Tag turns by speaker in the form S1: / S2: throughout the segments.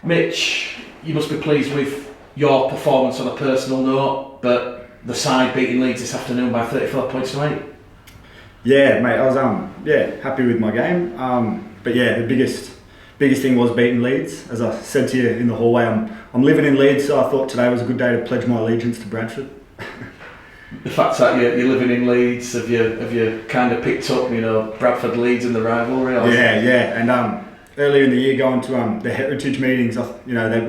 S1: Mitch, you must be pleased with your performance on a personal note, but the side beating Leeds this afternoon by 34 points to 8.
S2: Yeah, mate, I was happy with my game. But yeah, the biggest thing was beating Leeds. As I said to you in the hallway, I'm living in Leeds, so I thought today was a good day to pledge my allegiance to Bradford.
S1: The fact that you're living in Leeds, have you kind of picked up, Bradford Leeds and the rivalry?
S2: Yeah, and earlier in the year going to the heritage meetings, they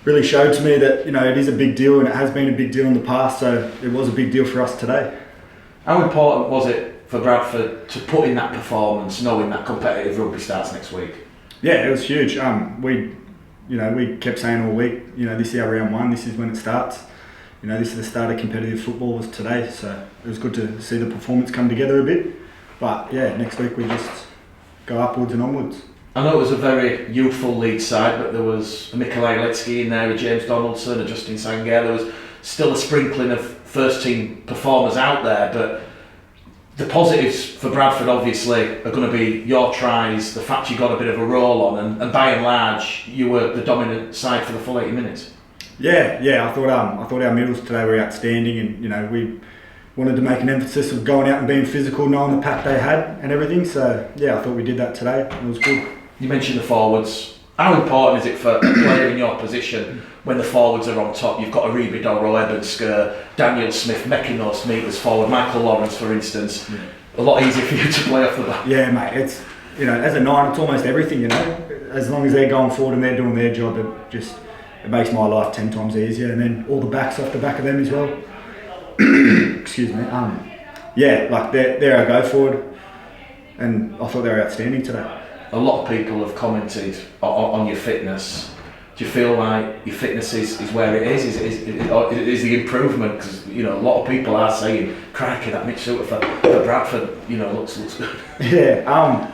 S2: really showed to me that it is a big deal, and it has been a big deal in the past. So it was a big deal for us today.
S1: How important was it for Bradford to put in that performance, knowing that competitive rugby starts next week?
S2: Yeah, it was huge. We kept saying all week, this is our round one. This is when it starts. This is the start of competitive football was today, so it was good to see the performance come together a bit. But yeah, next week we just go upwards and onwards.
S1: I know it was a very youthful Leeds side, but there was a Mikolaj Letsky in there, a James Donaldson, a Justin Sangaire. There was still a sprinkling of first team performers out there, but the positives for Bradford obviously are going to be your tries, the fact you got a bit of a roll on, and by and large you were the dominant side for the full 80 minutes.
S2: Yeah, I thought our middles today were outstanding, and we wanted to make an emphasis of going out and being physical, knowing the pack they had and everything. So yeah, I thought we did that today. It was good.
S1: You mentioned the forwards. How important is it for a player in your position when the forwards are on top? You've got Aribi Doro, Eben Skur, Daniel Smith making those meters forward, Michael Lawrence for instance. A lot easier for you to play off the back.
S2: Yeah, mate. It's as a 9, it's almost everything. As long as they're going forward and they're doing their job, it makes my life 10 times easier, and then all the backs off the back of them as well. Excuse me. They're our go forward, and I thought they were outstanding today.
S1: A lot of people have commented on your fitness. Do you feel like your fitness is where it is? Is the improvement? Because a lot of people are saying, "Crikey, that Mitch Souter for Bradford, looks good."
S2: Yeah. I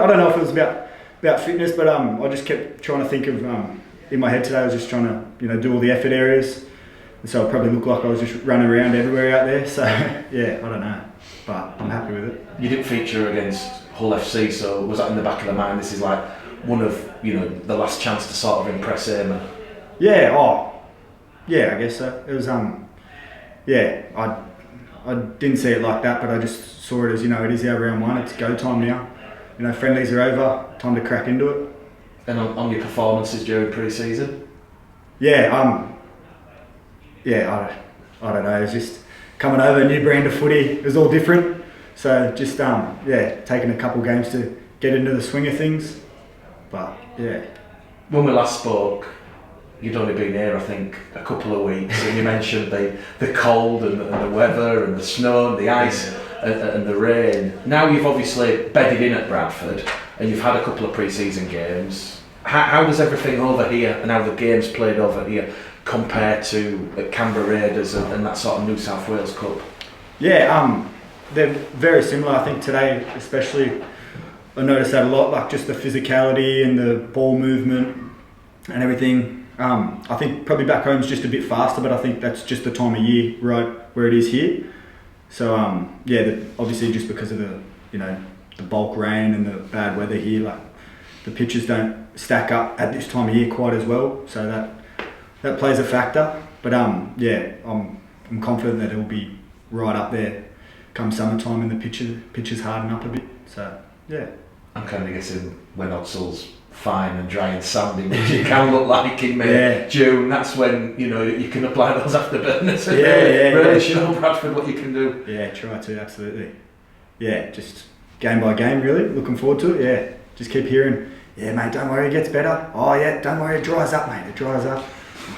S2: don't know if it was about fitness, but I just kept trying to think of in my head today. I was just trying to do all the effort areas, and so it probably looked like I was just running around everywhere out there. So yeah, I don't know, but I'm happy with it.
S1: You didn't feature against Hull FC, so was that in the back of the mind? This is like one of the last chance to sort of impress him.
S2: Yeah. I guess so. It was I didn't see it like that, but I just saw it as it is our round one. It's go time now. Friendlies are over. Time to crack into it.
S1: And on your performances during pre-season?
S2: I don't know. It was just coming over, a new brand of footy. It was all different. So just taking a couple games to get into the swing of things. But yeah.
S1: When we last spoke, you'd only been here, I think, a couple of weeks, and you mentioned the cold and the weather and the snow and the ice and the rain. Now you've obviously bedded in at Bradford and you've had a couple of pre-season games. How does everything over here and how the games played over here compare to Canberra Raiders and that sort of New South Wales Cup? Yeah,
S2: they're very similar. I think today, especially, I noticed that a lot, like just the physicality and the ball movement and everything. I think probably back home is just a bit faster, but I think that's just the time of year, right, where it is here. So obviously just because of the bulk rain and the bad weather here, like the pitches don't stack up at this time of year quite as well. So that plays a factor. But I'm confident that it'll be right up there come summertime and the pitches harden up a bit. So yeah.
S1: I'm kind of guessing when Odsall's fine and dry and sandy, which it can look like in May, June, that's when you can apply those afterburners and really show Bradford what you can do.
S2: Yeah, try to, absolutely. Yeah, just game by game really, looking forward to it. Yeah, just keep hearing, yeah mate, don't worry, it gets better. Oh yeah, don't worry, it dries up mate, it dries up.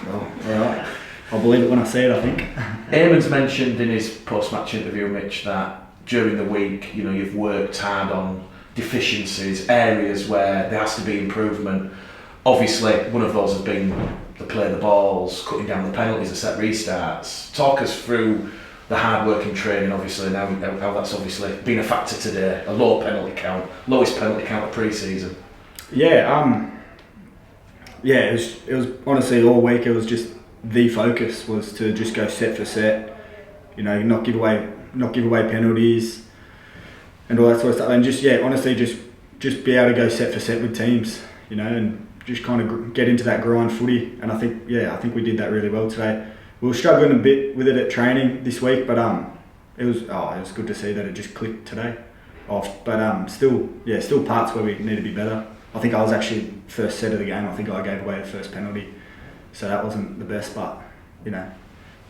S2: Oh, alright, I'll believe it when I see it, I think.
S1: Eamon's mentioned in his post-match interview, Mitch, that during the week, you've worked hard on deficiencies, areas where there has to be improvement. Obviously, one of those has been the play the balls, cutting down the penalties, the set restarts. Talk us through the hard working training, obviously, now how that's obviously been a factor today. A low penalty count, lowest penalty count of pre-season.
S2: Yeah, it was honestly all week. It was just the focus was to just go set for set, not give away penalties and all that sort of stuff, and just honestly just be able to go set for set with teams, and just kind of get into that grind footy, and I think we did that really well today. We were struggling a bit with it at training this week, but it was good to see that it just clicked today off. But still parts where we need to be better. I think I was actually first set of the game. I think I gave away the first penalty, so that wasn't the best. But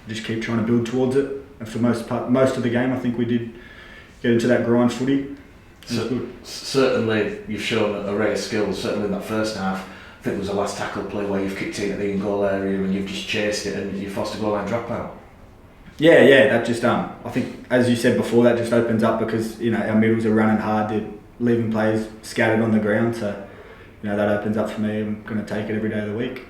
S2: just keep trying to build towards it. And for most of the game, I think we did get into that grind footy.
S1: So, certainly, you've shown an array of skills. Certainly in that first half, I think there was a last tackle play where you've kicked it at the in-goal area and you've just chased it and you forced a goal line dropout.
S2: Yeah, that just I think, as you said before, that just opens up because our middles are running hard, they're leaving players scattered on the ground. So that opens up for me. I'm going to take it every day of the week.